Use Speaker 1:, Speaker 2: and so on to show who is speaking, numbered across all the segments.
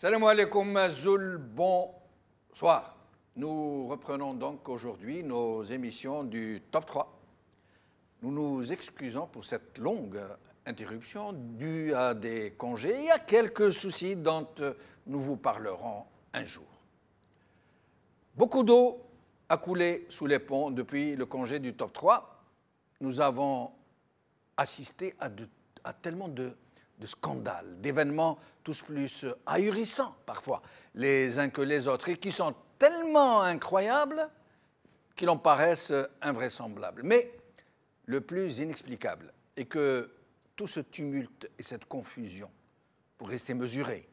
Speaker 1: Salam alaikum Azul, bonsoir. Nous reprenons donc aujourd'hui nos émissions du Top 3. Nous nous excusons pour cette longue interruption due à des congés et à quelques soucis dont nous vous parlerons un jour. Beaucoup d'eau a coulé sous les ponts depuis le congé du Top 3. Nous avons assisté à tellement de scandales, d'événements tous plus ahurissants parfois, les uns que les autres, et qui sont tellement incroyables qu'il en paraissent invraisemblables. Mais le plus inexplicable est que tout ce tumulte et cette confusion, pour rester mesurés,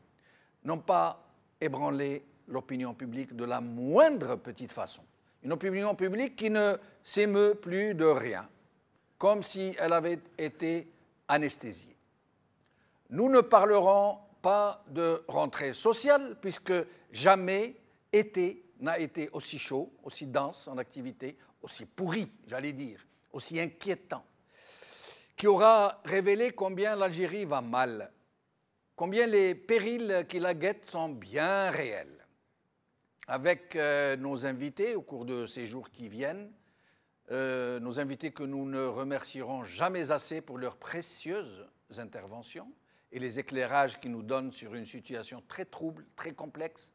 Speaker 1: n'ont pas ébranlé l'opinion publique de la moindre petite façon. Une opinion publique qui ne s'émeut plus de rien, comme si elle avait été anesthésiée. Nous ne parlerons pas de rentrée sociale, puisque jamais été n'a été aussi chaud, aussi dense en activité, aussi pourri, j'allais dire, aussi inquiétant, qui aura révélé combien l'Algérie va mal, combien les périls qui la guettent sont bien réels. Avec nos invités au cours de ces jours qui viennent, nos invités que nous ne remercierons jamais assez pour leurs précieuses interventions et les éclairages qu'ils nous donnent sur une situation très trouble, très complexe,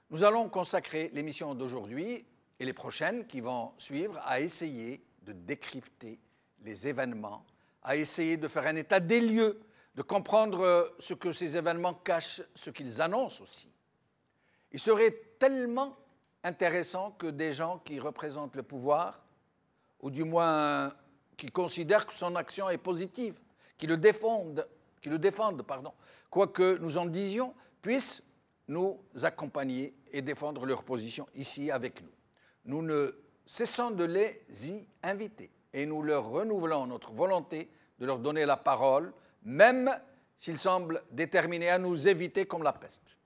Speaker 1: nous allons consacrer l'émission d'aujourd'hui et les prochaines qui vont suivre à essayer de décrypter les événements, à essayer de faire un état des lieux, de comprendre ce que ces événements cachent, ce qu'ils annoncent aussi. Il serait tellement intéressant que des gens qui représentent le pouvoir, ou du moins qui considèrent que son action est positive, qui le défendent, quoi que nous en disions, puissent nous accompagner et défendre leur position ici avec nous. Nous ne cessons de les y inviter et nous leur renouvelons notre volonté de leur donner la parole, même s'ils semblent déterminés à nous éviter comme la peste.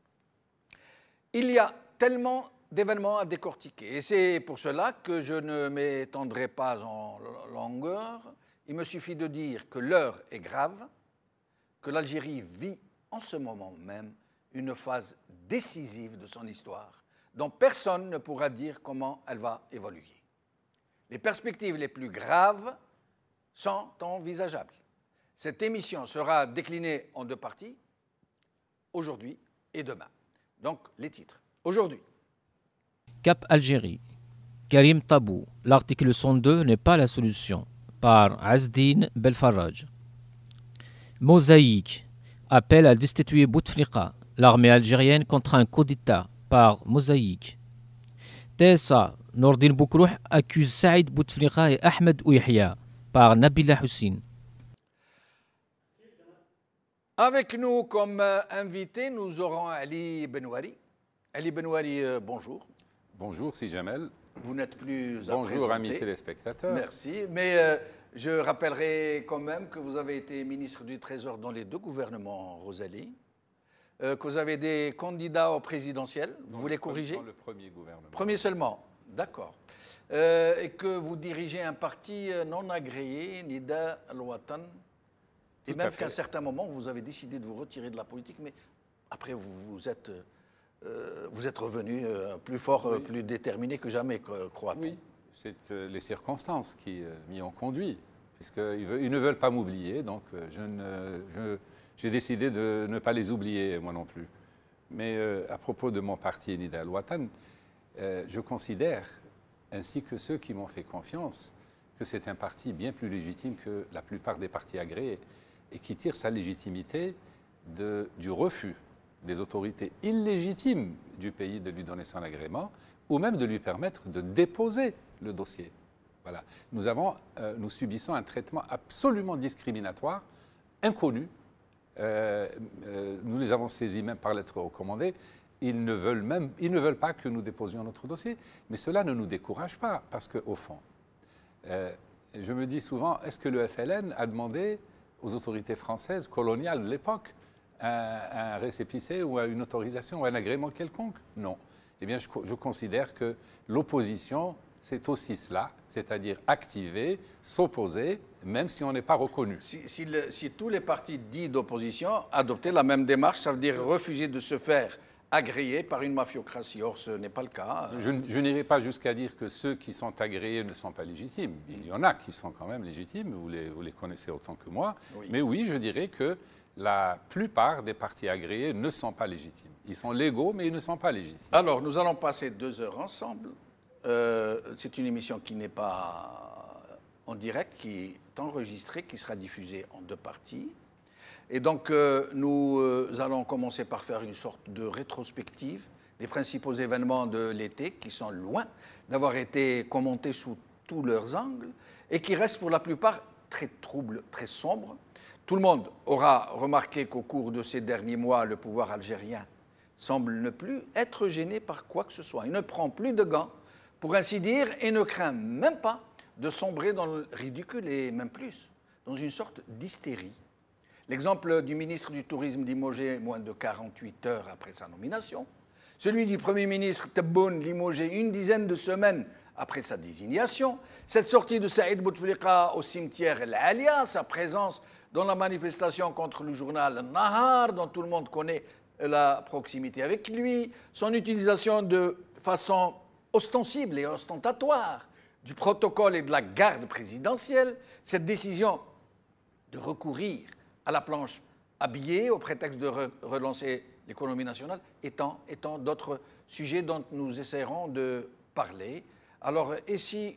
Speaker 1: Il y a tellement d'événements à décortiquer et c'est pour cela que je ne m'étendrai pas en longueur. Il me suffit de dire que l'heure est grave, que l'Algérie vit en ce moment même une phase décisive de son histoire, dont personne ne pourra dire comment elle va évoluer. Les perspectives les plus graves sont envisageables. Cette émission sera déclinée en deux parties, aujourd'hui et demain. Donc, les titres. Aujourd'hui.
Speaker 2: Cap Algérie. Karim Tabou. L'article 102 n'est pas la solution. Par Azdine Belfaraj. Mosaïque. Appel à destituer Bouteflika. L'armée algérienne contre un coup d'État. Par Mosaïque. TSA. Nordine Boukrouh accuse Saïd Bouteflika et Ahmed Ouyahia. Par Nabila Hussein.
Speaker 1: Avec nous comme invité, nous aurons Ali Benouari. Ali Benouari, bonjour.
Speaker 3: Bonjour, si Jamel.
Speaker 1: Vous n'êtes plus à
Speaker 3: Bonjour,
Speaker 1: présenter.
Speaker 3: amis téléspectateurs.
Speaker 1: Merci, mais je rappellerai quand même que vous avez été ministre du Trésor dans les deux gouvernements, Rosalie, que vous avez des candidats au présidentiel. Vous voulez corriger?
Speaker 3: Dans le premier gouvernement.
Speaker 1: Premier seulement, d'accord. Et que vous dirigez un parti non agréé, Nida Al-Watan. Et même qu'à un certain moment, vous avez décidé de vous retirer de la politique, mais après, vous êtes revenu plus fort, oui, plus déterminé que jamais, crois-t-on.
Speaker 3: Oui, c'est les circonstances qui m'y ont conduit, puisqu'ils ne veulent pas m'oublier, donc j'ai décidé de ne pas les oublier, moi non plus. Mais à propos de mon parti Nida Al-Watan, je considère, ainsi que ceux qui m'ont fait confiance, que c'est un parti bien plus légitime que la plupart des partis agréés, et qui tire sa légitimité du refus des autorités illégitimes du pays de lui donner son agrément, ou même de lui permettre de déposer le dossier. Voilà. Nous subissons un traitement absolument discriminatoire, inconnu. Nous les avons saisis même par lettre recommandée. Ils ne veulent pas que nous déposions notre dossier, mais cela ne nous décourage pas, parce qu'au fond, je me dis souvent, est-ce que le FLN a demandé aux autorités françaises coloniales de l'époque un récépissé ou une autorisation ou un agrément quelconque? Non. Eh bien, je considère que l'opposition c'est aussi cela, c'est-à-dire activer, s'opposer, même si on n'est pas reconnu.
Speaker 1: Si tous les partis dits d'opposition adoptaient la même démarche, ça veut dire refuser de se faire agréer par une mafiocratie. Or, ce n'est pas le cas.
Speaker 3: Je n'irai pas jusqu'à dire que ceux qui sont agréés ne sont pas légitimes. Il y en a qui sont quand même légitimes, vous les connaissez autant que moi. Oui. Mais oui, je dirais que la plupart des partis agréés ne sont pas légitimes. Ils sont légaux, mais ils ne sont pas légitimes.
Speaker 1: Alors, nous allons passer 2 heures ensemble. C'est une émission qui n'est pas en direct, qui est enregistrée, qui sera diffusée en 2 parties. Et donc, nous allons commencer par faire une sorte de rétrospective des principaux événements de l'été qui sont loin d'avoir été commentés sous tous leurs angles et qui restent pour la plupart très troubles, très sombres. Tout le monde aura remarqué qu'au cours de ces derniers mois, le pouvoir algérien semble ne plus être gêné par quoi que ce soit. Il ne prend plus de gants, pour ainsi dire, et ne craint même pas de sombrer dans le ridicule et même plus, dans une sorte d'hystérie. L'exemple du ministre du Tourisme limogé moins de 48 heures après sa nomination, celui du Premier ministre Tebboune limogé une dizaine de semaines après sa désignation, cette sortie de Saïd Bouteflika au cimetière El Alia, sa présence dans la manifestation contre le journal Nahar, dont tout le monde connaît la proximité avec lui, son utilisation de façon ostensible et ostentatoire du protocole et de la garde présidentielle, cette décision de recourir à la planche à billets au prétexte de relancer l'économie nationale, étant d'autres sujets dont nous essaierons de parler. Alors, et si,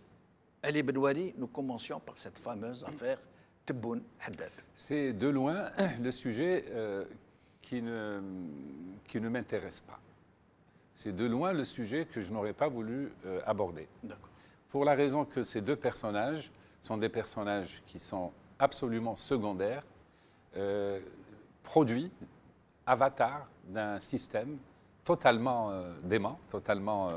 Speaker 1: Ali Bedouari, nous commencions par cette fameuse affaire Tebboune Haddad.
Speaker 3: C'est de loin le sujet qui ne m'intéresse pas. C'est de loin le sujet que je n'aurais pas voulu aborder. Pour la raison que ces 2 personnages sont des personnages qui sont absolument secondaires, produits, avatars d'un système totalement dément, totalement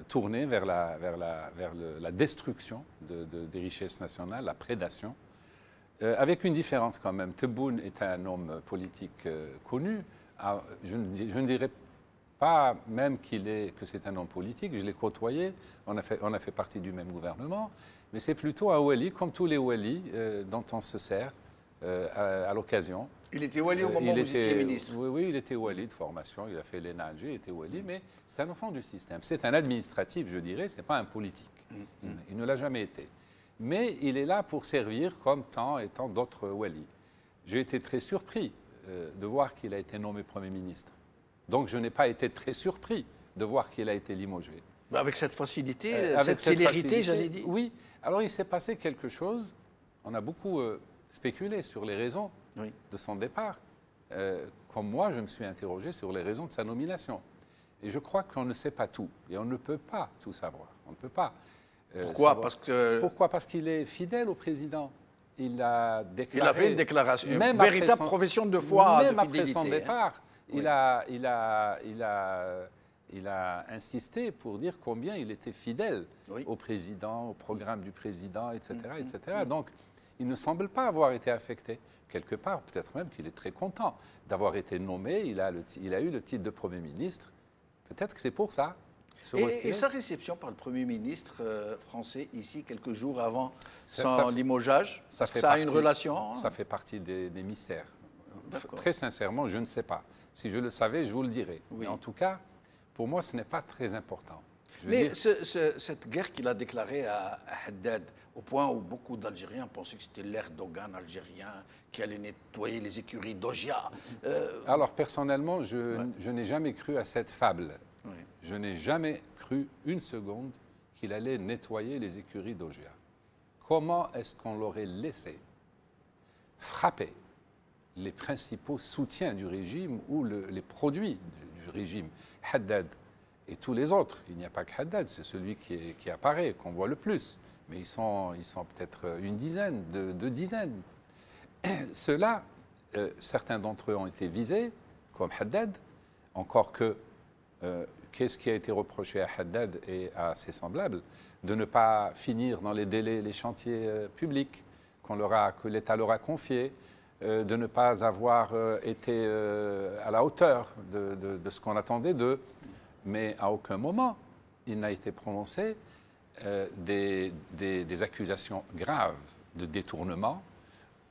Speaker 3: tourné vers la destruction des richesses nationales, la prédation. Avec une différence quand même. Tebboune est un homme politique connu. Je ne dirais pas même que c'est un homme politique. Je l'ai côtoyé. On a fait partie du même gouvernement. Mais c'est plutôt un wali, comme tous les walis dont on se sert à l'occasion.
Speaker 1: Il était wali au moment où vous étiez ministre.
Speaker 3: Oui, il était wali de formation. Il a fait l'ENA, il était wali. Mais c'est un enfant du système. C'est un administratif, je dirais. Ce n'est pas un politique. Il ne l'a jamais été. Mais il est là pour servir comme tant et tant d'autres walis. J'ai été très surpris de voir qu'il a été nommé Premier ministre. Donc je n'ai pas été très surpris de voir qu'il a été limogé.
Speaker 1: Avec cette facilité, cette célérité, j'allais dire.
Speaker 3: Oui. Alors il s'est passé quelque chose. On a beaucoup spéculé sur les raisons de son départ. Comme moi, je me suis interrogé sur les raisons de sa nomination. Et je crois qu'on ne sait pas tout. Et on ne peut pas tout savoir. On ne peut pas.
Speaker 1: Pourquoi ?
Speaker 3: Pourquoi ? Parce qu'il est fidèle au président. Il a déclaré...
Speaker 1: Il a fait une déclaration, une véritable profession de foi, de fidélité.
Speaker 3: Même après son départ, il a insisté pour dire combien il était fidèle au président, au programme du président, etc. etc. Donc, il ne semble pas avoir été affecté. Quelque part, peut-être même qu'il est très content d'avoir été nommé. Il a eu le titre de Premier ministre. Peut-être que c'est pour ça.
Speaker 1: Et sa réception par le Premier ministre français ici, quelques jours avant son limogeage, ça a une relation.
Speaker 3: Ça fait partie des mystères. Très sincèrement, je ne sais pas. Si je le savais, je vous le dirais. Oui. Mais en tout cas, pour moi, ce n'est pas très important.
Speaker 1: Mais cette guerre qu'il a déclarée à Haddad, au point où beaucoup d'Algériens pensaient que c'était l'Erdogan algérien qui allait nettoyer les écuries d'Ogia.
Speaker 3: Alors, personnellement, je n'ai jamais cru à cette fable. Oui. Je n'ai jamais cru une seconde qu'il allait nettoyer les écuries d'Ogia. Comment est-ce qu'on l'aurait laissé frapper les principaux soutiens du régime ou les produits du régime, Haddad et tous les autres? Il n'y a pas que Haddad, c'est celui qui apparaît, qu'on voit le plus. Mais ils sont peut-être une dizaine, 2 dizaines. Ceux-là, certains d'entre eux ont été visés, comme Haddad, encore que... Qu'est-ce qui a été reproché à Haddad et à ses semblables? De ne pas finir dans les délais les chantiers publics que l'État leur a confiés, de ne pas avoir été à la hauteur de ce qu'on attendait d'eux. Mais à aucun moment, il n'a été prononcé des accusations graves de détournement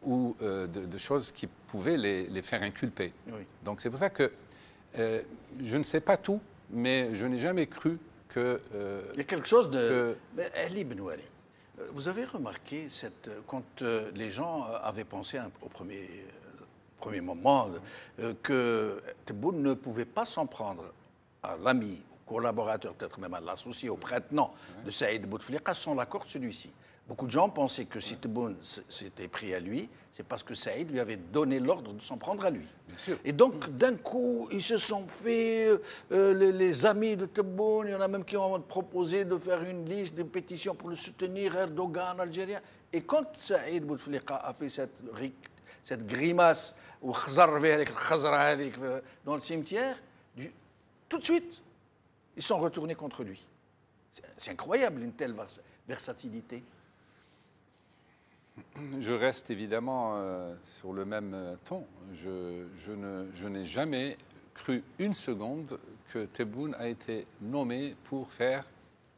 Speaker 3: ou de choses qui pouvaient les faire inculper.
Speaker 1: Oui.
Speaker 3: Donc c'est pour ça que je ne sais pas tout, mais je n'ai jamais cru que...
Speaker 1: Il y a quelque chose de... Mais Ali Benouali, vous avez remarqué, quand les gens avaient pensé au premier moment que Tebboune ne pouvait pas s'en prendre à l'ami, au collaborateur, peut-être même à l'associé, au prête-nom de Saïd Bouteflika sans l'accord de celui-ci. Beaucoup de gens pensaient que si Tebboune s'était pris à lui, c'est parce que Saïd lui avait donné l'ordre de s'en prendre à lui.
Speaker 3: Bien sûr.
Speaker 1: Et donc, d'un coup, ils se sont fait, les amis de Tebboune, il y en a même qui ont proposé de faire une liste de pétitions pour le soutenir, Erdogan, algérien. Et quand Saïd Bouteflika a fait cette grimace, ou dans le cimetière, tout de suite, ils sont retournés contre lui. C'est incroyable, une telle versatilité.
Speaker 3: Je reste évidemment sur le même ton. Je n'ai jamais cru une seconde que Tebboune a été nommé pour faire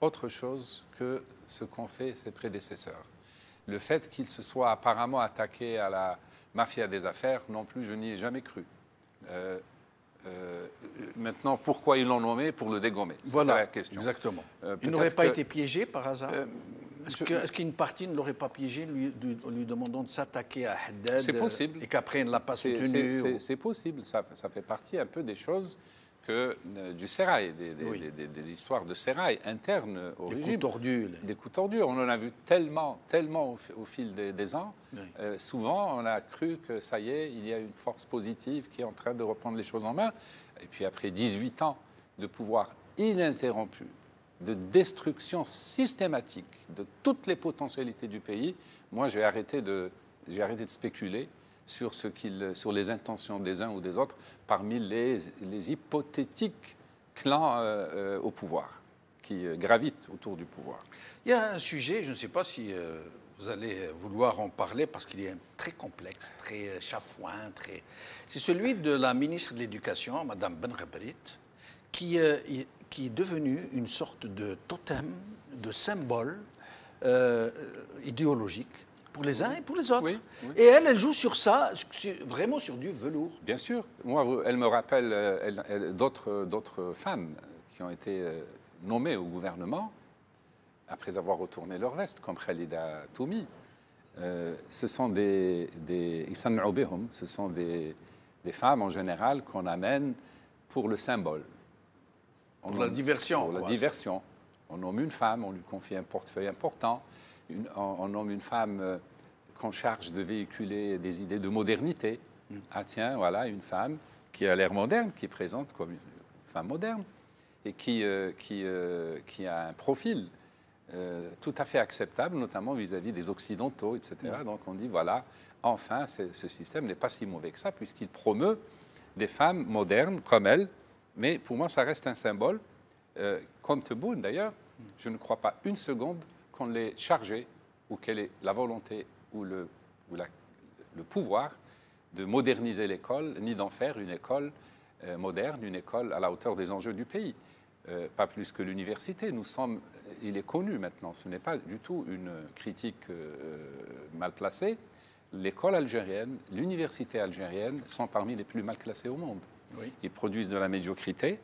Speaker 3: autre chose que ce qu'ont fait ses prédécesseurs. Le fait qu'il se soit apparemment attaqué à la mafia des affaires, non plus, je n'y ai jamais cru. Maintenant, pourquoi ils l'ont nommé? Pour le dégommer.
Speaker 1: Voilà,
Speaker 3: c'est la question.
Speaker 1: Exactement. Il n'aurait pas été piégé par hasard? Est-ce qu'une partie ne l'aurait pas piégé en lui demandant de s'attaquer à Haddad?
Speaker 3: C'est possible.
Speaker 1: Et qu'après, il ne l'a pas soutenu?
Speaker 3: C'est possible. Ça fait partie un peu des choses du sérail, des histoires de sérail internes au régime.
Speaker 1: Des coups tordus.
Speaker 3: Des coups tordus. On en a vu tellement au fil des ans. Oui. Souvent, on a cru que ça y est, il y a une force positive qui est en train de reprendre les choses en main. Et puis après 18 ans de pouvoir ininterrompu, de destruction systématique de toutes les potentialités du pays, moi j'ai arrêté de spéculer sur les intentions des uns ou des autres parmi les hypothétiques clans au pouvoir, qui gravitent autour du pouvoir.
Speaker 1: Il y a un sujet, je ne sais pas si vous allez vouloir en parler, parce qu'il est très complexe, très chafouin, c'est celui de la ministre de l'Éducation, Mme Benrabrit, qui est devenue une sorte de totem, de symbole idéologique pour les uns et pour les autres. Oui, oui. Et elle joue sur ça, vraiment sur du velours.
Speaker 3: Bien sûr. Moi, elle me rappelle d'autres femmes qui ont été nommées au gouvernement après avoir retourné leur veste, comme Khalida Toumi. Ce sont des femmes en général qu'on amène pour le symbole.
Speaker 1: Pour la diversion.
Speaker 3: Pour la diversion. On nomme une femme, on lui confie un portefeuille important. On nomme une femme qu'on charge de véhiculer des idées de modernité. Ah tiens, voilà une femme qui a l'air moderne, qui est présente comme une femme moderne et qui a un profil tout à fait acceptable, notamment vis-à-vis des Occidentaux, etc. Donc on dit, voilà, enfin, ce système n'est pas si mauvais que ça, puisqu'il promeut des femmes modernes comme elle. Mais pour moi, ça reste un symbole. Comme Tebboune, d'ailleurs, je ne crois pas une seconde qu'on l'ait chargé ou qu'elle ait la volonté ou le pouvoir de moderniser l'école, ni d'en faire une école moderne, une école à la hauteur des enjeux du pays. Pas plus que l'université. Il est connu maintenant, ce n'est pas du tout une critique mal placée. L'école algérienne, l'université algérienne sont parmi les plus mal classées au monde. Oui. Ils produisent de la médiocrité.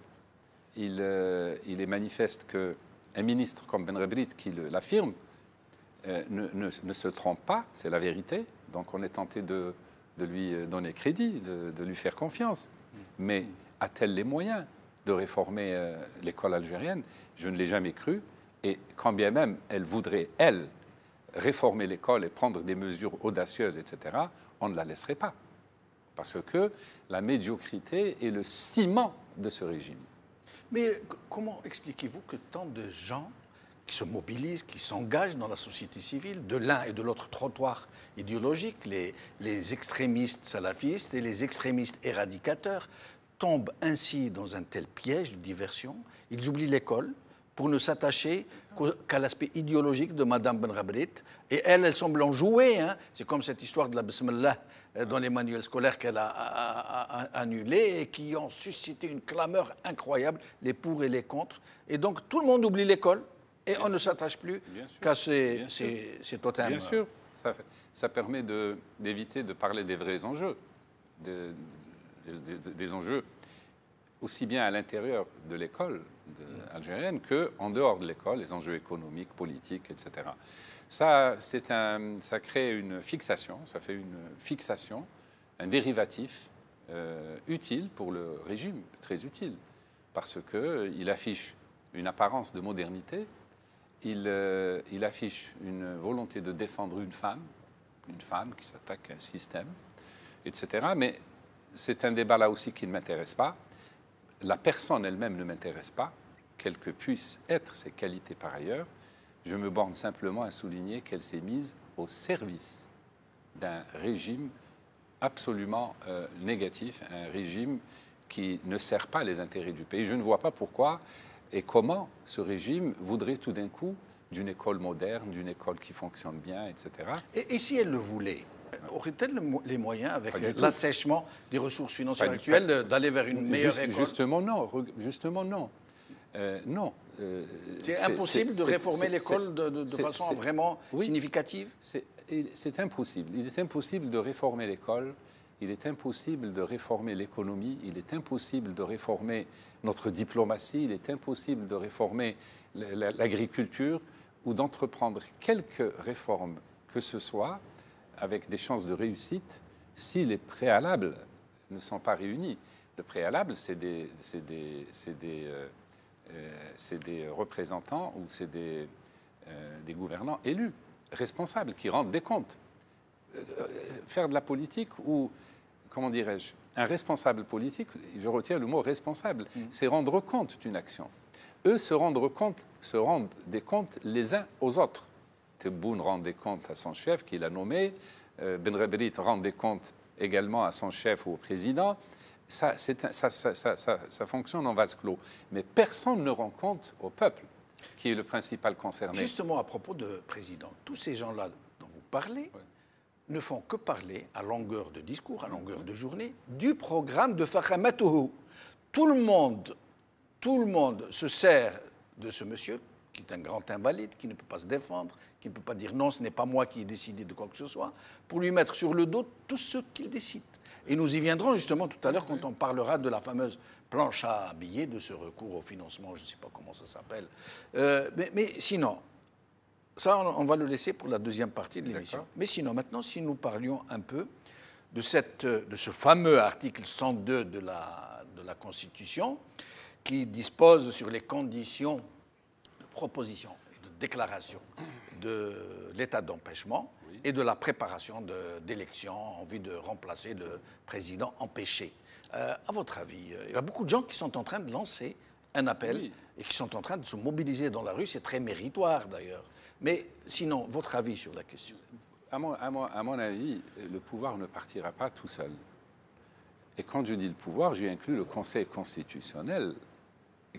Speaker 3: Il est manifeste qu'un ministre comme Benrabrit qui l'affirme ne se trompe pas, c'est la vérité. Donc on est tenté de lui donner crédit, de lui faire confiance. Mais a-t-elle les moyens de réformer l'école algérienne? Je ne l'ai jamais cru. Et quand bien même elle voudrait, elle, réformer l'école et prendre des mesures audacieuses, etc., on ne la laisserait pas. Parce que la médiocrité est le ciment de ce régime.
Speaker 1: Mais comment expliquez-vous que tant de gens qui se mobilisent, qui s'engagent dans la société civile, de l'un et de l'autre trottoir idéologique, les extrémistes salafistes et les extrémistes éradicateurs, tombent ainsi dans un tel piège de diversion? Ils oublient l'école pour ne s'attacher qu'à l'aspect idéologique de Mme Benrabrit. Et elle semble en jouer. Hein. C'est comme cette histoire de la Bismillah dans les manuels scolaires qu'elle a annulés et qui ont suscité une clameur incroyable, les pour et les contre. Et donc tout le monde oublie l'école Et on ne s'attache plus
Speaker 3: Bien sûr.
Speaker 1: qu'à
Speaker 3: Bien
Speaker 1: ces totems.
Speaker 3: Bien sûr, ça permet d'éviter de parler des vrais enjeux, des enjeux aussi bien à l'intérieur de l'école algérienne qu'en dehors de l'école, les enjeux économiques, politiques, etc. Ça crée une fixation, ça fait une fixation, un dérivatif utile pour le régime, très utile, parce qu'il affiche une apparence de modernité, il affiche une volonté de défendre une femme qui s'attaque à un système, etc. Mais c'est un débat là aussi qui ne m'intéresse pas. La personne elle-même ne m'intéresse pas, quelles que puissent être ses qualités par ailleurs. Je me borne simplement à souligner qu'elle s'est mise au service d'un régime absolument négatif, un régime qui ne sert pas les intérêts du pays. Je ne vois pas pourquoi et comment ce régime voudrait tout d'un coup d'une école moderne, d'une école qui fonctionne bien, etc.
Speaker 1: Et si elle le voulait, aurait-elle les moyens, avec
Speaker 3: Pas du tout.
Speaker 1: l'assèchement des ressources financières
Speaker 3: Pas du-
Speaker 1: actuelles, d'aller vers une meilleure école?
Speaker 3: Justement, non. Justement, non. Non.
Speaker 1: C'est impossible de réformer
Speaker 3: c'est-
Speaker 1: l'école de
Speaker 3: c'est-
Speaker 1: façon
Speaker 3: c'est-
Speaker 1: vraiment
Speaker 3: oui.
Speaker 1: significative?
Speaker 3: C'est impossible. Il est impossible de réformer l'école, il est impossible de réformer l'économie, il est impossible de réformer notre diplomatie, il est impossible de réformer l'agriculture ou d'entreprendre quelque réforme que ce soit avec des chances de réussite si les préalables ne sont pas réunis. Le préalable, c'est des représentants ou c'est des gouvernants élus, responsables, qui rendent des comptes. Faire de la politique ou, comment dirais-je, un responsable politique, je retiens le mot responsable, c'est rendre compte d'une action. Eux se rendent des comptes les uns aux autres. Tebboune rend des comptes à son chef qu'il a nommé, Ben Rebrit rend des comptes également à son chef ou au président. Ça fonctionne en vase clos. Mais personne ne rend compte au peuple, qui est le principal concerné.
Speaker 1: Justement, à propos de président, tous ces gens-là dont vous parlez ne font que parler à longueur de discours, à longueur de journée, du programme de Fakhamatouhou. Tout le monde se sert de ce monsieur, qui est un grand invalide, qui ne peut pas se défendre, qui ne peut pas dire non, ce n'est pas moi qui ai décidé de quoi que ce soit, pour lui mettre sur le dos tout ce qu'il décide. Et nous y viendrons justement tout à l'heure quand on parlera de la fameuse planche à billets, de ce recours au financement, je ne sais pas comment ça s'appelle. Mais sinon, ça on va le laisser pour la deuxième partie de l'émission. Mais sinon, maintenant, si nous parlions un peu de ce fameux article 102 de la Constitution, qui dispose sur les conditions de proposition et de déclaration de l'état d'empêchement et de la préparation d'élections en vue de remplacer le président empêché. À votre avis, il y a beaucoup de gens qui sont en train de lancer un appel et qui sont en train de se mobiliser dans la rue. C'est très méritoire d'ailleurs. Mais sinon, votre avis sur la question?
Speaker 3: À mon avis, le pouvoir ne partira pas tout seul. Et quand je dis le pouvoir, j'y inclus le Conseil constitutionnel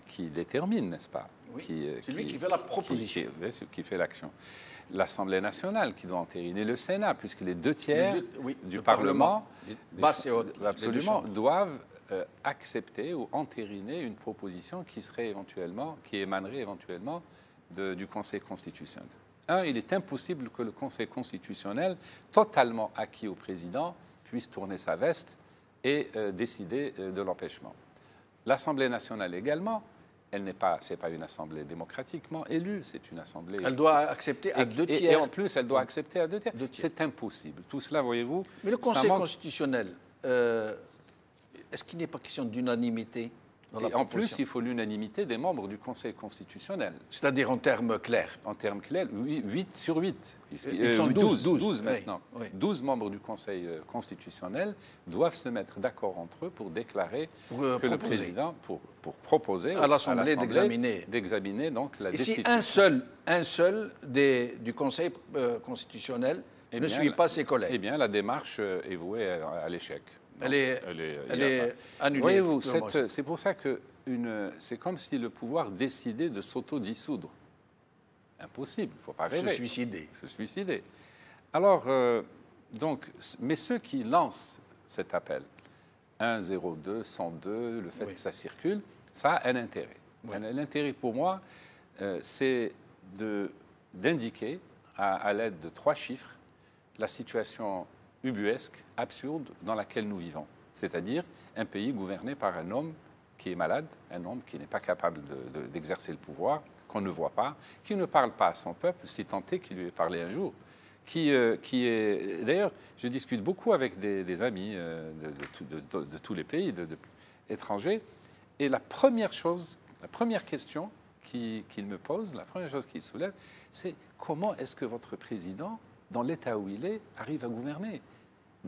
Speaker 3: qui détermine, n'est-ce pas?
Speaker 1: Oui, c'est lui qui fait la proposition.
Speaker 3: Qui fait l'action. L'Assemblée nationale qui doit entériner, le Sénat, puisque les deux tiers du Parlement,
Speaker 1: basse et haute,
Speaker 3: absolument, doivent accepter ou entériner une proposition qui émanerait éventuellement du Conseil constitutionnel. Il est impossible que le Conseil constitutionnel, totalement acquis au président, puisse tourner sa veste et décider de l'empêchement. L'Assemblée nationale également, c'est pas une assemblée démocratiquement élue, c'est une assemblée...
Speaker 1: Elle doit accepter à deux tiers.
Speaker 3: Et en plus, elle doit accepter à deux tiers. C'est impossible. Tout cela, voyez-vous...
Speaker 1: Mais le Conseil constitutionnel, est-ce qu'il n'est pas question d'unanimité dans la proposition?
Speaker 3: En plus, il faut l'unanimité des membres du Conseil constitutionnel.
Speaker 1: C'est-à-dire en termes clairs?
Speaker 3: En termes clairs, 8 sur 8.
Speaker 1: Ils sont 12
Speaker 3: maintenant.
Speaker 1: Oui.
Speaker 3: 12 membres du Conseil constitutionnel doivent se mettre d'accord entre eux pour déclarer que le président, pour proposer
Speaker 1: à l'Assemblée
Speaker 3: d'examiner donc la
Speaker 1: destitution.
Speaker 3: Et
Speaker 1: si un seul du Conseil constitutionnel ne suit pas ses collègues?
Speaker 3: Eh bien, la démarche est vouée à l'échec.
Speaker 1: Elle est annulée.
Speaker 3: Voyez-vous, c'est pour ça que c'est comme si le pouvoir décidait de s'autodissoudre. Impossible, il ne faut pas rêver. Se suicider. Alors, mais ceux qui lancent cet appel, 102, 102, le fait que ça circule, ça a un intérêt. L'intérêt pour moi, c'est d'indiquer, à l'aide de 3 chiffres, la situation ubuesque, absurde dans laquelle nous vivons. C'est-à-dire un pays gouverné par un homme qui est malade, un homme qui n'est pas capable d'exercer le pouvoir, qu'on ne voit pas, qui ne parle pas à son peuple, si tant est qu'il lui ait parlé un jour, qui est... D'ailleurs, je discute beaucoup avec des amis de tous les pays étrangers, et la première question qu'il me pose, la première chose qu'il soulève, c'est comment est-ce que votre président, dans l'état où il est, arrive à gouverner?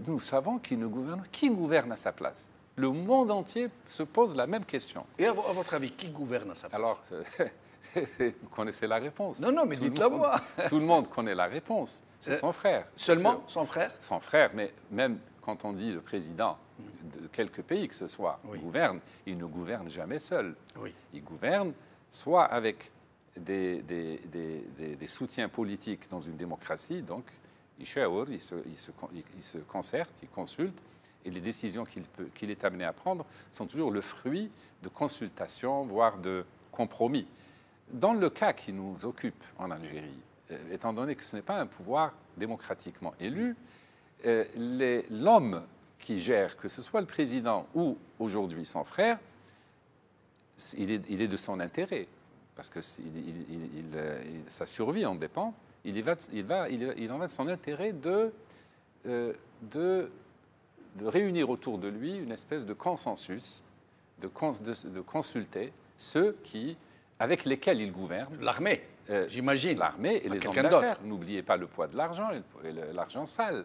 Speaker 3: Nous savons qu'il ne gouverne. Qui gouverne à sa place? Le monde entier se pose la même question.
Speaker 1: Et à votre avis, qui gouverne à sa place?
Speaker 3: Alors, vous connaissez la réponse.
Speaker 1: Non, mais dites-la moi.
Speaker 3: Tout le monde connaît la réponse. C'est son frère.
Speaker 1: Seulement son frère?
Speaker 3: Son frère, mais même quand on dit le président de quelque pays que ce soit gouverne, il ne gouverne jamais seul.
Speaker 1: Oui.
Speaker 3: Il gouverne soit avec des soutiens politiques dans une démocratie, donc il se concerte, il consulte, et les décisions qu'il est amené à prendre sont toujours le fruit de consultations, voire de compromis. Dans le cas qui nous occupe en Algérie, étant donné que ce n'est pas un pouvoir démocratiquement élu, l'homme qui gère, que ce soit le président ou aujourd'hui son frère, il est de son intérêt, parce que sa survie en dépend. Il en va de son intérêt de réunir autour de lui une espèce de consensus, de consulter ceux avec lesquels il gouverne.
Speaker 1: L'armée, j'imagine.
Speaker 3: L'armée et les hommes d'affaires. N'oubliez pas le poids de l'argent et l'argent sale.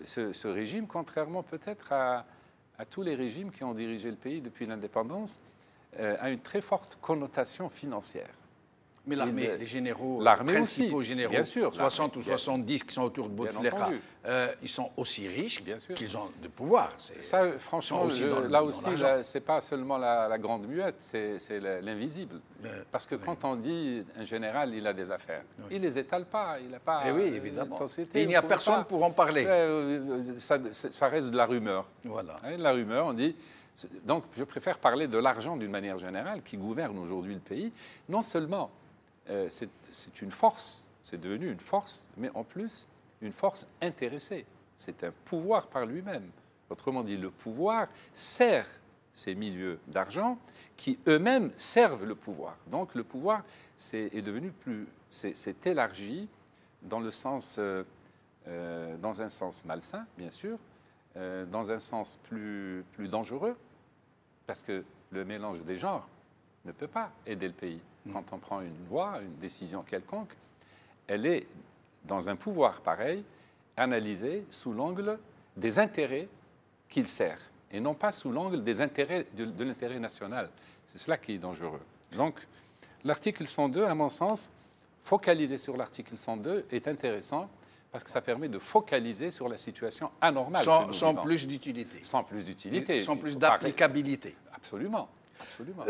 Speaker 3: Ce régime, contrairement peut-être à tous les régimes qui ont dirigé le pays depuis l'indépendance, a une très forte connotation financière.
Speaker 1: Mais l'armée, les généraux,
Speaker 3: principaux
Speaker 1: généraux,
Speaker 3: bien sûr,
Speaker 1: 60 ou 70 qui sont autour de Bouteflika, ils sont aussi riches qu'ils ont de pouvoir.
Speaker 3: Ça, franchement, là aussi, ce n'est pas seulement la grande muette, c'est l'invisible. Parce que quand on dit un général, il a des affaires, il ne les étale pas, il n'a pas
Speaker 1: évidemment.
Speaker 3: de société.
Speaker 1: Et il n'y a personne pour en parler.
Speaker 3: Ça reste de la rumeur.
Speaker 1: Voilà.
Speaker 3: De la rumeur, on dit... Donc, je préfère parler de l'argent d'une manière générale qui gouverne aujourd'hui le pays. Non seulement c'est une force, c'est devenu une force, mais en plus une force intéressée. C'est un pouvoir par lui-même. Autrement dit, le pouvoir sert ces milieux d'argent qui eux-mêmes servent le pouvoir. Donc le pouvoir est devenu s'est élargi dans le sens, dans un sens malsain, bien sûr, dans un sens plus dangereux, parce que le mélange des genres ne peut pas aider le pays. Quand on prend une loi, une décision quelconque, elle est, dans un pouvoir pareil, analysée sous l'angle des intérêts qu'il sert, et non pas sous l'angle des intérêts de l'intérêt national. C'est cela qui est dangereux. Donc, l'article 102, à mon sens, focaliser sur l'article 102 est intéressant, parce que ça permet de focaliser sur la situation anormale.
Speaker 1: Sans plus d'utilité.
Speaker 3: Sans plus d'utilité.
Speaker 1: Sans plus d'applicabilité.
Speaker 3: Absolument. Absolument.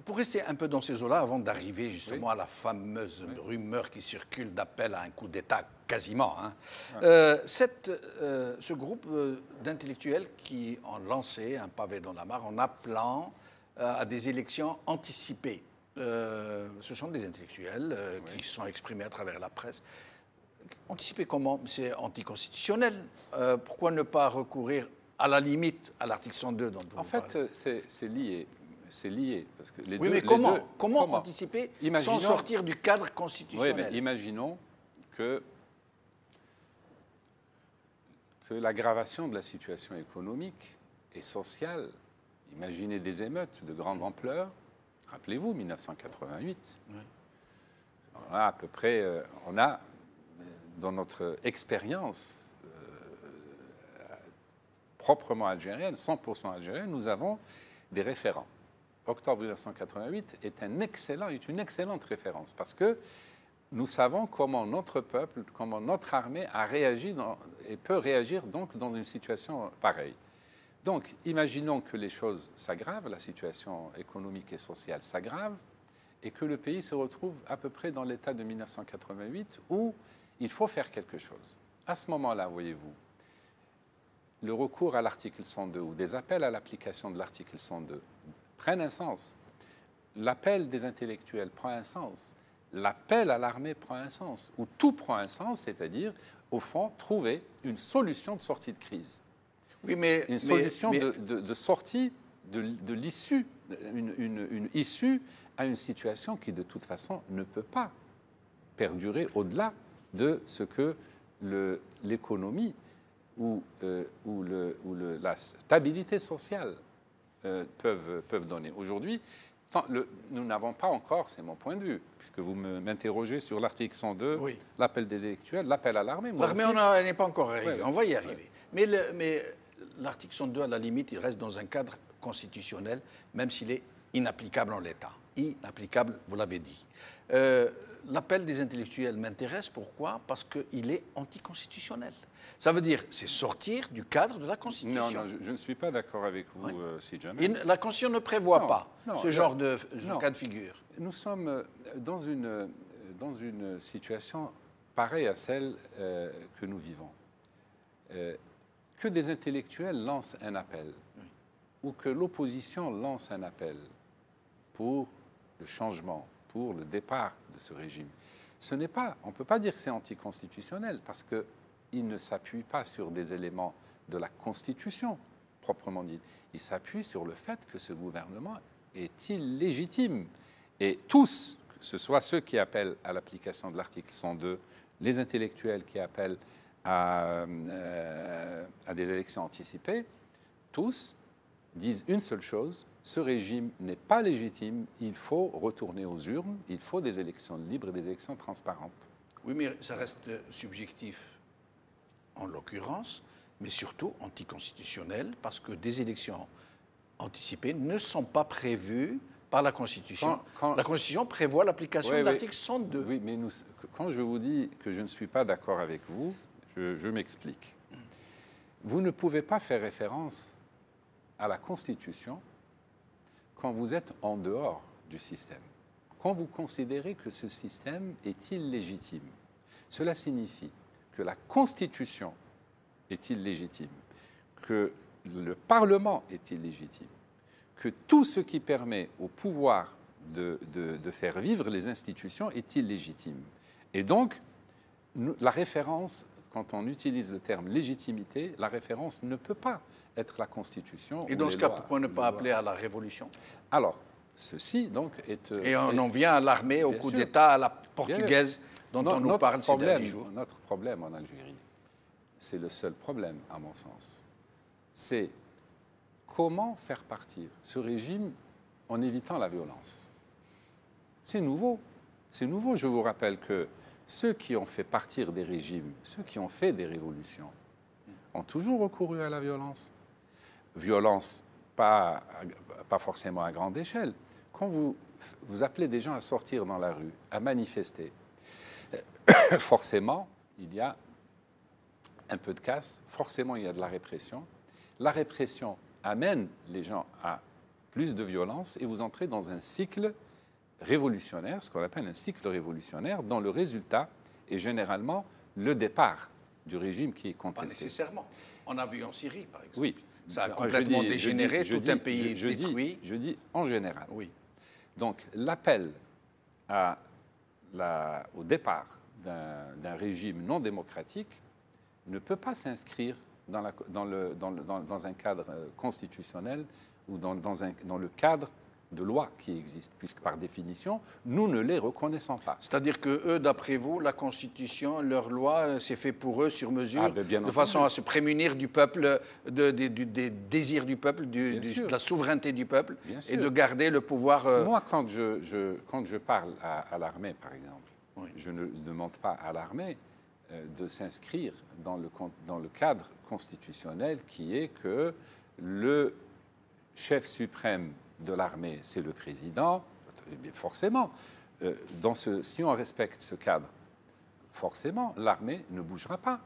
Speaker 1: Pour rester un peu dans ces eaux-là, avant d'arriver justement à la fameuse rumeur qui circule d'appel à un coup d'État, quasiment, ce groupe d'intellectuels qui ont lancé un pavé dans la mare en appelant à des élections anticipées. Ce sont des intellectuels qui se sont exprimés à travers la presse. Anticiper comment? C'est anticonstitutionnel. Pourquoi ne pas recourir à la limite à l'article 102 dont vous parlez?
Speaker 3: C'est lié. C'est lié. Parce que
Speaker 1: mais comment anticiper sans sortir du cadre constitutionnel?
Speaker 3: Oui, mais imaginons que l'aggravation de la situation économique et sociale, imaginez des émeutes de grande ampleur, rappelez-vous, 1988, on a à peu près, dans notre expérience proprement algérienne, 100% algérienne, nous avons des référents. Octobre 1988 est une excellente référence parce que nous savons comment notre peuple, comment notre armée a réagi et peut réagir donc dans une situation pareille. Donc, imaginons que les choses s'aggravent, la situation économique et sociale s'aggrave, et que le pays se retrouve à peu près dans l'état de 1988 où il faut faire quelque chose. À ce moment-là, voyez-vous, le recours à l'article 102 ou des appels à l'application de l'article 102 prennent un sens. L'appel des intellectuels prend un sens. l'appel à l'armée prend un sens, où tout prend un sens, c'est-à-dire, au fond, trouver une solution de sortie de crise.
Speaker 1: Oui, mais,
Speaker 3: Une solution de sortie de l'issue, une issue à une situation qui, de toute façon, ne peut pas perdurer au-delà de ce que l'économie ou la stabilité sociale peuvent donner. Aujourd'hui, nous n'avons pas encore, c'est mon point de vue, puisque vous m'interrogez sur l'article 102,
Speaker 1: oui.
Speaker 3: l'appel des électuels, l'appel à l'armée.
Speaker 1: L'armée, on n'est pas encore arrivé,
Speaker 3: Ouais,
Speaker 1: on va y arriver. Ouais. Mais l'article 102, à la limite, il reste dans un cadre constitutionnel, même s'il est inapplicable en l'état. Inapplicable, vous l'avez dit. L'appel des intellectuels m'intéresse, pourquoi? Parce qu'il est anticonstitutionnel. Ça veut dire, c'est sortir du cadre de la Constitution.
Speaker 3: Non, je ne suis pas d'accord avec vous,
Speaker 1: Oui.
Speaker 3: Si jamais.
Speaker 1: La Constitution ne prévoit pas ce genre de cas de figure.
Speaker 3: Nous sommes dans une situation pareille à celle que nous vivons. Que des intellectuels lancent un appel, ou que l'opposition lance un appel pour le changement, pour le départ de ce régime, on ne peut pas dire que c'est anticonstitutionnel, parce qu'il ne s'appuie pas sur des éléments de la Constitution, proprement dit. Il s'appuie sur le fait que ce gouvernement est illégitime. Et tous, que ce soit ceux qui appellent à l'application de l'article 102, les intellectuels qui appellent à des élections anticipées, tous disent une seule chose: ce régime n'est pas légitime, il faut retourner aux urnes, il faut des élections libres et des élections transparentes.
Speaker 1: Oui, mais ça reste subjectif en l'occurrence, mais surtout anticonstitutionnel, parce que des élections anticipées ne sont pas prévues par la Constitution. La Constitution prévoit l'application de l'article 102.
Speaker 3: Oui, mais quand je vous dis que je ne suis pas d'accord avec vous, je m'explique. Vous ne pouvez pas faire référence à la Constitution quand vous êtes en dehors du système, quand vous considérez que ce système est illégitime. Cela signifie que la Constitution est illégitime, que le Parlement est illégitime, que tout ce qui permet au pouvoir de faire vivre les institutions est illégitime. Et donc, la référence, quand on utilise le terme légitimité, la référence ne peut pas être la Constitution.
Speaker 1: Et dans ce cas, pourquoi ne pas appeler à la révolution?
Speaker 3: Alors, ceci donc est...
Speaker 1: Et on en vient à l'armée, au coup d'État, à la portugaise dont on nous parle ces derniers jours.
Speaker 3: Notre problème en Algérie, c'est le seul problème, à mon sens, c'est comment faire partir ce régime en évitant la violence. C'est nouveau. C'est nouveau. Je vous rappelle que ceux qui ont fait partir des régimes, ceux qui ont fait des révolutions, ont toujours recouru à la violence. Violence, pas forcément à grande échelle. Quand vous appelez des gens à sortir dans la rue, à manifester, forcément, il y a un peu de casse, forcément, il y a de la répression. La répression amène les gens à plus de violence et vous entrez dans un cycle révolutionnaire, ce qu'on appelle un cycle révolutionnaire, dont le résultat est généralement le départ du régime qui est contesté.
Speaker 1: Pas nécessairement. On a vu en Syrie, par exemple.
Speaker 3: Oui.
Speaker 1: Ça a complètement dégénéré, tout un pays détruit.
Speaker 3: Je dis en général.
Speaker 1: Oui.
Speaker 3: Donc l'appel au départ d'un régime non démocratique ne peut pas s'inscrire dans un cadre constitutionnel ou dans le cadre de loi qui existe, puisque par définition, nous ne les reconnaissons pas.
Speaker 1: C'est-à-dire que eux, d'après vous, la Constitution, leur loi, c'est fait pour eux sur mesure, de façon à se prémunir du peuple, des désirs du peuple, de la souveraineté du peuple, et de garder le pouvoir.
Speaker 3: Moi, quand je parle à l'armée, par exemple, oui, je ne demande pas à l'armée de s'inscrire dans le cadre constitutionnel qui est que le chef suprême de l'armée, c'est le président. Forcément, si on respecte ce cadre, forcément, l'armée ne bougera pas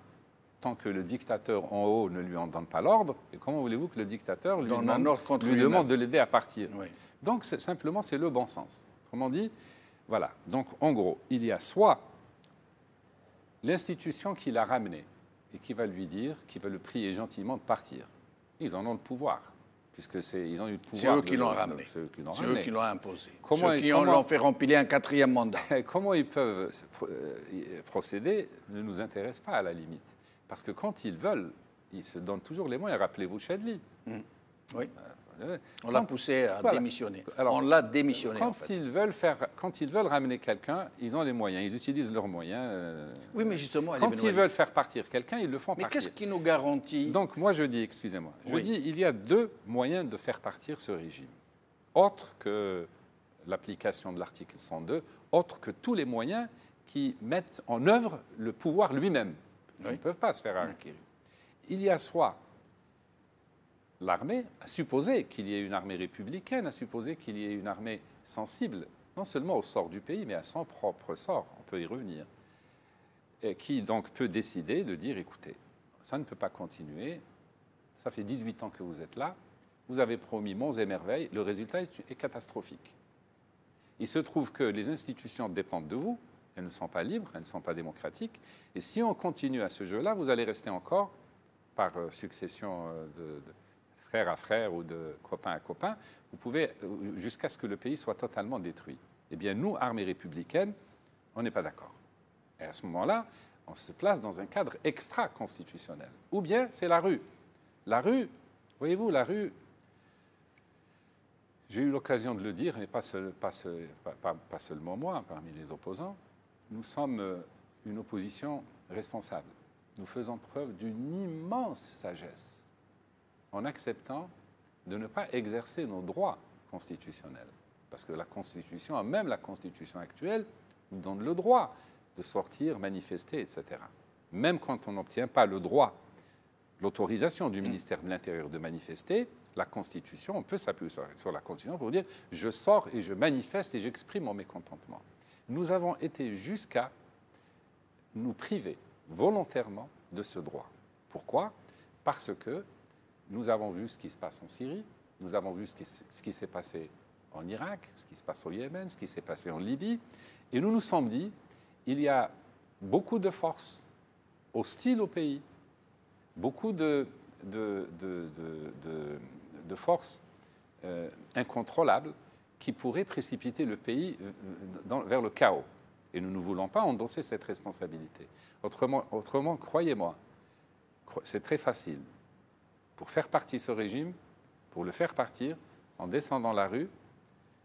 Speaker 3: tant que le dictateur en haut ne lui en donne pas l'ordre. Et comment voulez-vous que le dictateur lui demande de l'aider à partir? Oui. Donc, simplement, c'est le bon sens. Autrement dit, voilà. Donc, en gros, il y a soit l'institution qui l'a ramené et qui va lui dire, qui va le prier gentiment de partir. Ils en ont le pouvoir. puisque ils ont eu le pouvoir.
Speaker 1: C'est eux qui l'ont ramené.
Speaker 3: C'est eux qui l'ont
Speaker 1: C'est eux qui l'ont imposé.
Speaker 3: Comment
Speaker 1: Ceux qui l'ont fait remplir un 4e mandat.
Speaker 3: Comment ils peuvent procéder ne nous intéresse pas à la limite. Parce que quand ils veulent, ils se donnent toujours les moyens. Rappelez-vous Chadli.
Speaker 1: Oui. On l'a poussé à démissionner.
Speaker 3: Alors,
Speaker 1: on l'a démissionné,
Speaker 3: quand
Speaker 1: en fait.
Speaker 3: Quand ils veulent ramener quelqu'un, ils ont les moyens. Ils utilisent leurs moyens.
Speaker 1: Oui, mais justement...
Speaker 3: Quand ils veulent faire partir quelqu'un, ils le font partir.
Speaker 1: Mais qu'est-ce qui nous garantit...
Speaker 3: Donc, moi, je dis, excusez-moi, je
Speaker 1: Oui.
Speaker 3: dis, il y a 2 moyens de faire partir ce régime. Autre que l'application de l'article 102, autre que tous les moyens qui mettent en œuvre le pouvoir lui-même. Ils ne peuvent pas se faire harakiri. Il y a soit l'armée, à supposer qu'il y ait une armée républicaine, à supposer qu'il y ait une armée sensible, non seulement au sort du pays, mais à son propre sort, on peut y revenir, et qui donc peut décider de dire, écoutez, ça ne peut pas continuer, ça fait 18 ans que vous êtes là, vous avez promis monts et merveilles, le résultat est catastrophique. Il se trouve que les institutions dépendent de vous, elles ne sont pas libres, elles ne sont pas démocratiques, et si on continue à ce jeu-là, vous allez rester encore, par succession de frère à frère ou de copain à copain, vous pouvez, jusqu'à ce que le pays soit totalement détruit. Eh bien, nous, armée républicaine, on n'est pas d'accord. Et à ce moment-là, on se place dans un cadre extra-constitutionnel. Ou bien, c'est la rue. La rue, voyez-vous, la rue, j'ai eu l'occasion de le dire, et pas seulement moi, parmi les opposants, nous sommes une opposition responsable. Nous faisons preuve d'une immense sagesse en acceptant de ne pas exercer nos droits constitutionnels. Parce que la Constitution, même la Constitution actuelle, nous donne le droit de sortir, manifester, etc. Même quand on n'obtient pas le droit, l'autorisation du ministère de l'Intérieur de manifester, la Constitution, on peut s'appuyer sur la Constitution pour dire « je sors et je manifeste et j'exprime mon mécontentement ». Nous avons été jusqu'à nous priver volontairement de ce droit. Pourquoi ? Parce que nous avons vu ce qui se passe en Syrie, nous avons vu ce qui s'est passé en Irak, ce qui se passe au Yémen, ce qui s'est passé en Libye, et nous nous sommes dit, il y a beaucoup de forces hostiles au pays, beaucoup de forces incontrôlables qui pourraient précipiter le pays vers le chaos. Et nous ne voulons pas endosser cette responsabilité. Autrement, croyez-moi, c'est très facile. Pour faire partir ce régime, pour le faire partir, en descendant la rue,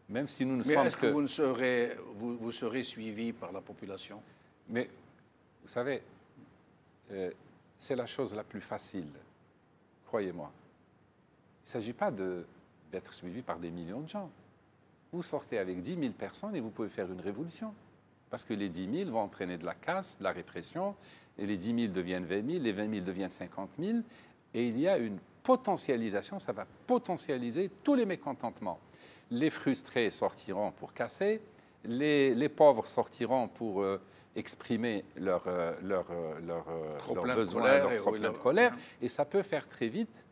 Speaker 3: même si nous ne sommes que...
Speaker 1: Mais est-ce que vous serez suivi par la population?
Speaker 3: Mais, vous savez, c'est la chose la plus facile, croyez-moi. Il ne s'agit pas d'être suivi par des millions de gens. Vous sortez avec 10 000 personnes et vous pouvez faire une révolution. Parce que les 10 000 vont entraîner de la casse, de la répression, et les 10 000 deviennent 20 000, les 20 000 deviennent 50 000, et il y a une potentialisation, ça va potentialiser tous les mécontentements. Les frustrés sortiront pour casser, les pauvres sortiront pour exprimer leur besoin, leur trop-plein de colère, et ça peut faire très vite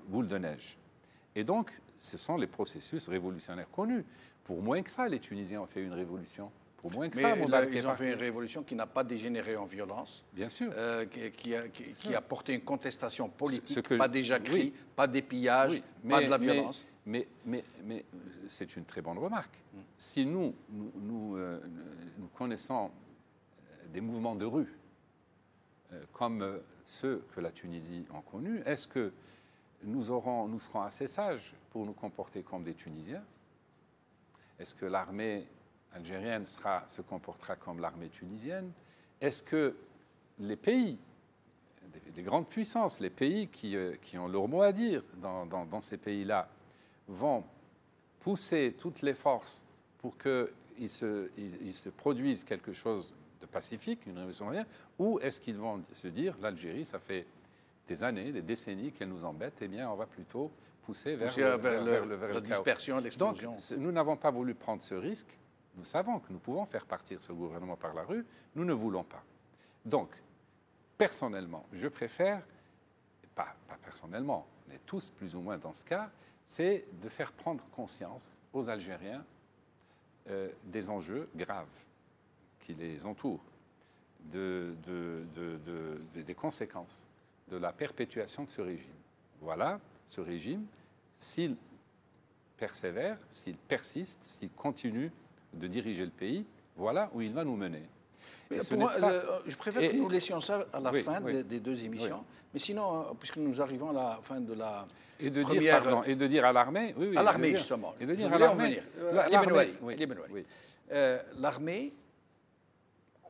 Speaker 3: boule de neige. Et donc, ce sont les processus révolutionnaires connus. Pour moins que ça, les Tunisiens ont fait une révolution. Pour moins que ça,
Speaker 1: ils ont fait une révolution qui n'a pas dégénéré en violence.
Speaker 3: Bien sûr.
Speaker 1: Qui a porté une contestation politique, pas des jacqueries, pas des pillages, pas de la violence.
Speaker 3: Mais c'est une très bonne remarque. Si nous connaissons des mouvements de rue comme ceux que la Tunisie a connus, est-ce que nous serons assez sages pour nous comporter comme des Tunisiens? Est-ce que l'armée algérienne se comportera comme l'armée tunisienne? Est-ce que les pays, les grandes puissances, les pays qui ont leur mot à dire dans ces pays-là, vont pousser toutes les forces pour qu'il se produise quelque chose de pacifique, une révolution arrière, ou est-ce qu'ils vont se dire, l'Algérie, ça fait des années, des décennies qu'elle nous embête, eh bien, on va plutôt pousser vers
Speaker 1: la dispersion, l'explosion.
Speaker 3: Donc, nous n'avons pas voulu prendre ce risque. Nous savons que nous pouvons faire partir ce gouvernement par la rue. Nous ne voulons pas. Donc, personnellement, je préfère, pas personnellement, on est tous plus ou moins dans ce cas, c'est de faire prendre conscience aux Algériens des enjeux graves qui les entourent, des conséquences de la perpétuation de ce régime. Voilà, ce régime, s'il persévère, s'il persiste, s'il continue de diriger le pays, voilà où il va nous mener.
Speaker 1: Je préfère que nous laissions ça à la fin des deux émissions.
Speaker 3: Oui.
Speaker 1: Mais sinon, puisque nous arrivons à la fin de la
Speaker 3: et de
Speaker 1: première...
Speaker 3: et de dire à l'armée...
Speaker 1: Oui, à l'armée, justement.
Speaker 3: Et de dire à l'armée...
Speaker 1: L'armée,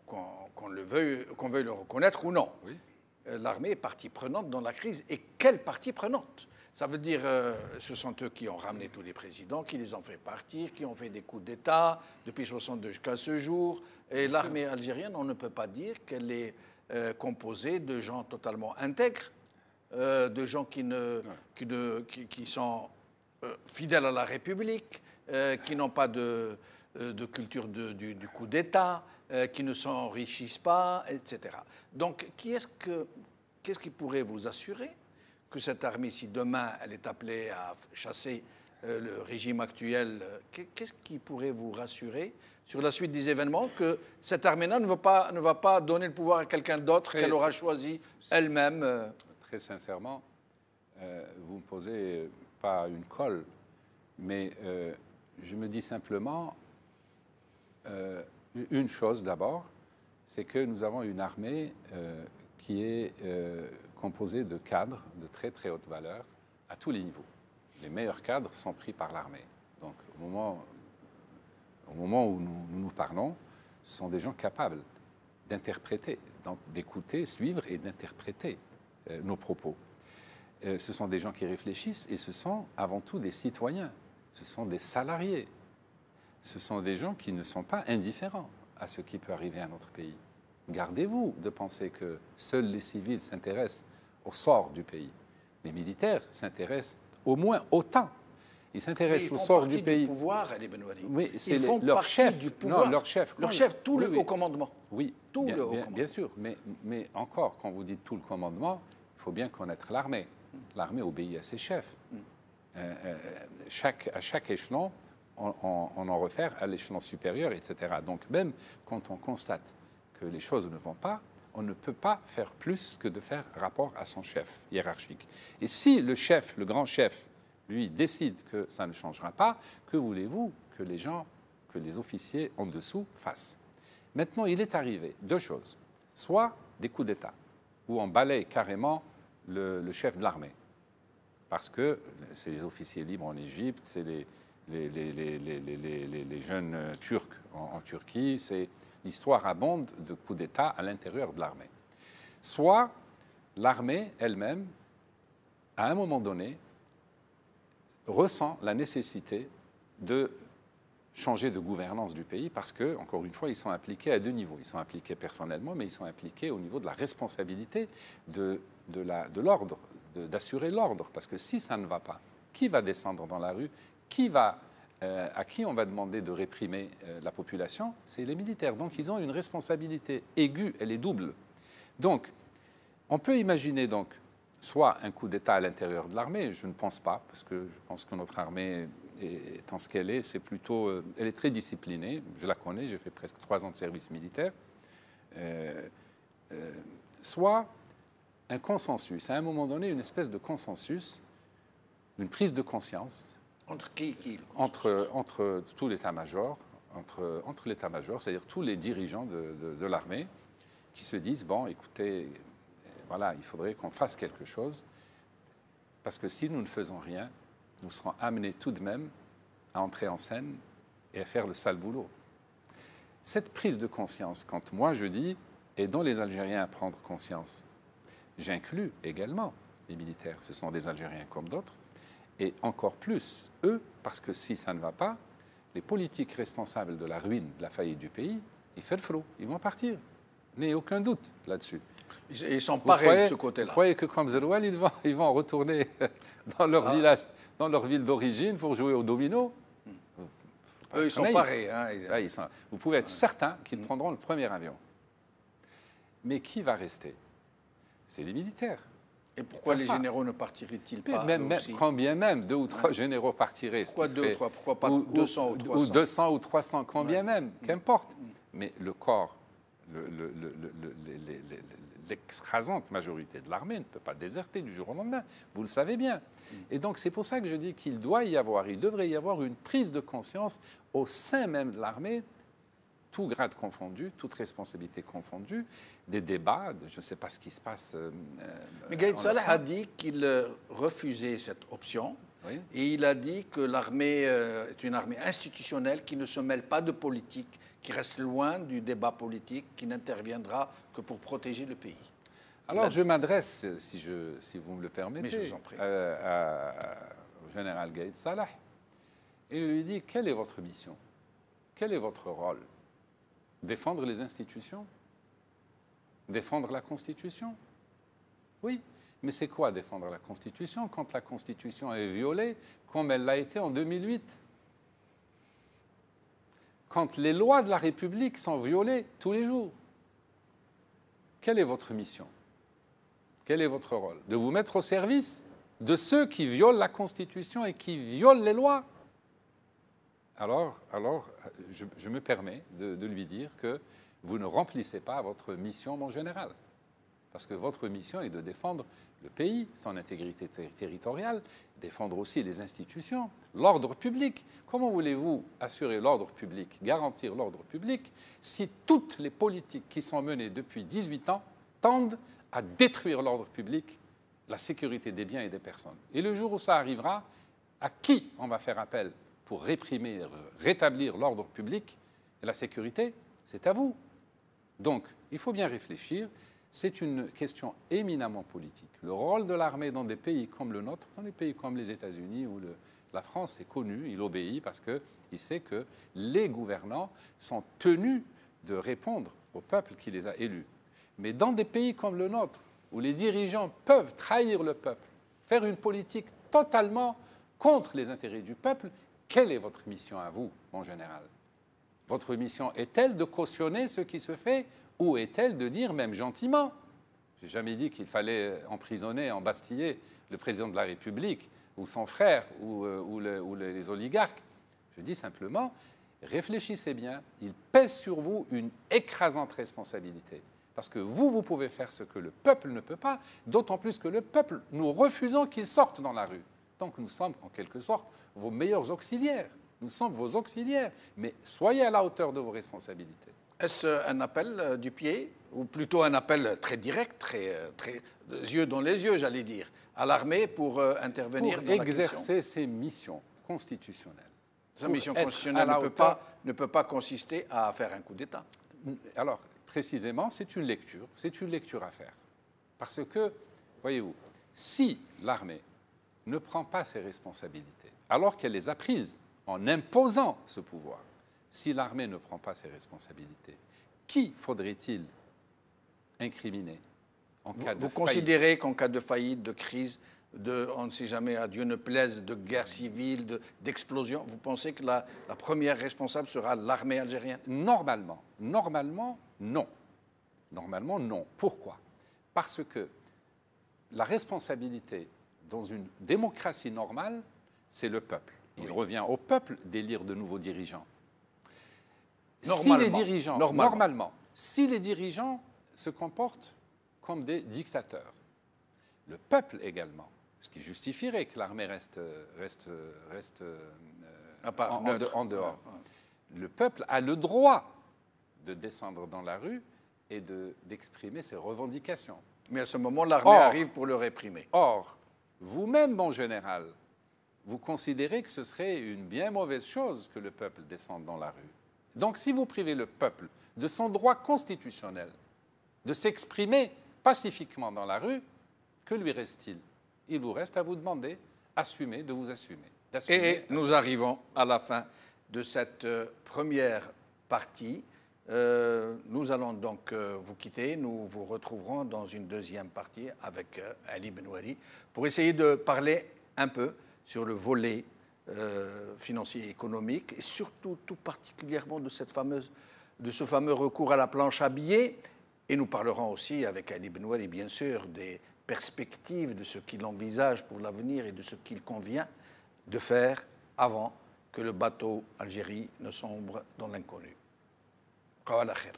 Speaker 1: qu'on veuille le reconnaître ou non, l'armée est partie prenante dans la crise. Et quelle partie prenante? Ça veut dire, ce sont eux qui ont ramené tous les présidents, qui les ont fait partir, qui ont fait des coups d'État depuis 1962 jusqu'à ce jour. Et l'armée algérienne, on ne peut pas dire qu'elle est composée de gens totalement intègres, de gens qui sont fidèles à la République, qui n'ont pas de culture du coup d'État, qui ne s'enrichissent pas, etc. Donc, qu'est-ce qui pourrait vous assurer que cette armée, si demain elle est appelée à chasser le régime actuel, qu'est-ce qui pourrait vous rassurer sur la suite des événements, que cette armée-là ne va pas donner le pouvoir à quelqu'un d'autre qu'elle aura choisi elle-même?
Speaker 3: Très sincèrement, vous ne me posez pas une colle, mais je me dis simplement une chose d'abord, c'est que nous avons une armée qui est composée de cadres de très très haute valeur à tous les niveaux. Les meilleurs cadres sont pris par l'armée. Donc au moment où nous parlons, ce sont des gens capables d'interpréter, d'écouter, suivre et d'interpréter nos propos. Ce sont des gens qui réfléchissent et ce sont avant tout des citoyens, ce sont des salariés, ce sont des gens qui ne sont pas indifférents à ce qui peut arriver à notre pays. Gardez-vous de penser que seuls les civils s'intéressent au sort du pays. Les militaires s'intéressent au moins autant. Ils s'intéressent au sort du pays.
Speaker 1: Ils font partie du pouvoir, Ali Benouari.
Speaker 3: Oui,
Speaker 1: ils font leur chef du pouvoir.
Speaker 3: Non, leur chef.
Speaker 1: Leur chef, tout le haut commandement.
Speaker 3: Oui,
Speaker 1: tout le haut commandement.
Speaker 3: Bien sûr, mais encore, quand vous dites tout le commandement, il faut bien connaître l'armée. L'armée obéit à ses chefs. À chaque échelon, on en réfère à l'échelon supérieur, etc. Donc même quand on constate que les choses ne vont pas, on ne peut pas faire plus que de faire rapport à son chef hiérarchique. Et si le chef, le grand chef, lui, décide que ça ne changera pas, que voulez-vous que les officiers en dessous fassent? Maintenant, il est arrivé deux choses. Soit des coups d'État, où on balaye carrément le chef de l'armée, parce que c'est les officiers libres en Égypte, c'est les jeunes Turcs en Turquie, c'est l'histoire abonde de coups d'État à l'intérieur de l'armée. Soit l'armée elle-même, à un moment donné, ressent la nécessité de changer de gouvernance du pays parce que, encore une fois, ils sont impliqués à deux niveaux. Ils sont impliqués personnellement, mais ils sont impliqués au niveau de la responsabilité de l'ordre, d'assurer l'ordre. Parce que si ça ne va pas, qui va descendre dans la rue? À qui on va demander de réprimer la population? C'est les militaires. Donc, ils ont une responsabilité aiguë, elle est double. Donc, on peut imaginer donc soit un coup d'État à l'intérieur de l'armée, je ne pense pas, parce que je pense que notre armée, étant ce qu'elle est, c'est plutôt, elle est très disciplinée, je la connais, j'ai fait presque 3 ans de service militaire, soit un consensus, à un moment donné, une espèce de consensus, une prise de conscience.
Speaker 1: Entre qui
Speaker 3: Entre tout l'état-major, entre l'état-major, c'est-à-dire tous les dirigeants de l'armée, qui se disent, bon, écoutez, voilà, il faudrait qu'on fasse quelque chose, parce que si nous ne faisons rien, nous serons amenés tout de même à entrer en scène et à faire le sale boulot. Cette prise de conscience, quand moi je dis, aidons les Algériens à prendre conscience, j'inclus également les militaires, ce sont des Algériens comme d'autres, et encore plus eux, parce que si ça ne va pas, les politiques responsables de la ruine, de la faillite du pays, ils font le flot, ils vont partir. N'ayez aucun doute là-dessus.
Speaker 1: Ils sont pareils de ce côté-là.
Speaker 3: Vous croyez que comme Zeroual, ils vont retourner dans leur village, dans leur ville d'origine pour jouer au domino?
Speaker 1: Eux, ils sont pareils. Hein.
Speaker 3: Vous pouvez être certain qu'ils prendront le premier avion. Mais qui va rester? C'est les militaires.
Speaker 1: Et pourquoi les généraux ne partiraient-ils pas aussi?
Speaker 3: Quand bien même 2 ou 3 généraux partiraient.
Speaker 1: Pourquoi 2 ou 3? Pourquoi pas 200 ou 300?
Speaker 3: Ou 200 ou 300, quand bien même, qu'importe. Mais le corps, l'écrasante majorité de l'armée ne peut pas déserter du jour au lendemain. Vous le savez bien. Et donc, c'est pour ça que je dis qu'il devrait y avoir une prise de conscience au sein même de l'armée, tout grade confondu, toute responsabilité confondue, des débats, je ne sais pas ce qui se passe.
Speaker 1: Mais Gaïd Salah a dit qu'il refusait cette option.
Speaker 3: Oui.
Speaker 1: Et il a dit que l'armée est une armée institutionnelle qui ne se mêle pas de politique, qui reste loin du débat politique, qui n'interviendra que pour protéger le pays.
Speaker 3: Alors, je m'adresse, si vous me le permettez,
Speaker 1: Mais je vous en prie.
Speaker 3: Au général Gaïd Salah, et je lui dis, quelle est votre mission? Quel est votre rôle? Défendre les institutions? Défendre la Constitution? Oui, mais c'est quoi défendre la Constitution quand la Constitution est violée comme elle l'a été en 2008? Quand les lois de la République sont violées tous les jours? Quelle est votre mission? Quel est votre rôle? De vous mettre au service de ceux qui violent la Constitution et qui violent les lois? Alors je me permets de lui dire que vous ne remplissez pas votre mission, mon général. Parce que votre mission est de défendre le pays, son intégrité territoriale, défendre aussi les institutions, l'ordre public. Comment voulez-vous assurer l'ordre public, garantir l'ordre public, si toutes les politiques qui sont menées depuis 18 ans tendent à détruire l'ordre public, la sécurité des biens et des personnes? Et le jour où ça arrivera, à qui on va faire appel pour réprimer, rétablir l'ordre public et la sécurité? C'est à vous. Donc, il faut bien réfléchir. C'est une question éminemment politique. Le rôle de l'armée dans des pays comme le nôtre, dans des pays comme les États-Unis ou la France, c'est connu, il obéit parce qu'il sait que les gouvernants sont tenus de répondre au peuple qui les a élus. Mais dans des pays comme le nôtre, où les dirigeants peuvent trahir le peuple, faire une politique totalement contre les intérêts du peuple, quelle est votre mission à vous, mon général? Votre mission est-elle de cautionner ce qui se fait ou est-elle de dire, même gentiment, je n'ai jamais dit qu'il fallait emprisonner, embastiller le président de la République ou son frère ou les oligarques. Je dis simplement, réfléchissez bien, il pèse sur vous une écrasante responsabilité. Parce que vous pouvez faire ce que le peuple ne peut pas, d'autant plus que le peuple, nous refusons qu'il sorte dans la rue. Donc nous sommes en quelque sorte vos meilleurs auxiliaires. Nous sommes vos auxiliaires, mais soyez à la hauteur de vos responsabilités.
Speaker 1: Est-ce un appel du pied, ou plutôt un appel très direct, très yeux dans les yeux, j'allais dire, à l'armée pour intervenir
Speaker 3: pour
Speaker 1: dans la
Speaker 3: exercer ses missions constitutionnelles?
Speaker 1: Sa mission constitutionnelle ne peut pas consister à faire un coup d'État.
Speaker 3: Alors, précisément, c'est une lecture à faire. Parce que, voyez-vous, si l'armée ne prend pas ses responsabilités, alors qu'elle les a prises en imposant ce pouvoir, si l'armée ne prend pas ses responsabilités, qui faudrait-il incriminer en cas de faillite?
Speaker 1: Vous considérez qu'en cas de faillite, de crise, on ne sait jamais, à Dieu ne plaise, de guerre civile, d'explosion, vous pensez que la première responsable sera l'armée algérienne?
Speaker 3: Normalement, non. Normalement, non. Pourquoi? Parce que la responsabilité dans une démocratie normale, c'est le peuple. Il revient au peuple d'élire de nouveaux dirigeants. Normalement, si les dirigeants se comportent comme des dictateurs, le peuple également, ce qui justifierait que l'armée reste en dehors. Le peuple a le droit de descendre dans la rue et d'exprimer ses revendications.
Speaker 1: Mais à ce moment, l'armée arrive pour le réprimer.
Speaker 3: Or, vous-même, mon général, vous considérez que ce serait une bien mauvaise chose que le peuple descende dans la rue. Donc, si vous privez le peuple de son droit constitutionnel de s'exprimer pacifiquement dans la rue, que lui reste-t-il? Il vous reste à vous demander de vous assumer.
Speaker 1: Et nous arrivons à la fin de cette première partie. Nous allons donc vous quitter. Nous vous retrouverons dans une deuxième partie avec Ali Benouari pour essayer de parler un peu sur le volet financier et économique et surtout tout particulièrement de ce fameux recours à la planche à billets. Et nous parlerons aussi avec Ali Benouari, bien sûr, des perspectives, de ce qu'il envisage pour l'avenir et de ce qu'il convient de faire avant que le bateau Algérie ne sombre dans l'inconnu. قال خير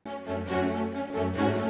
Speaker 3: Merci.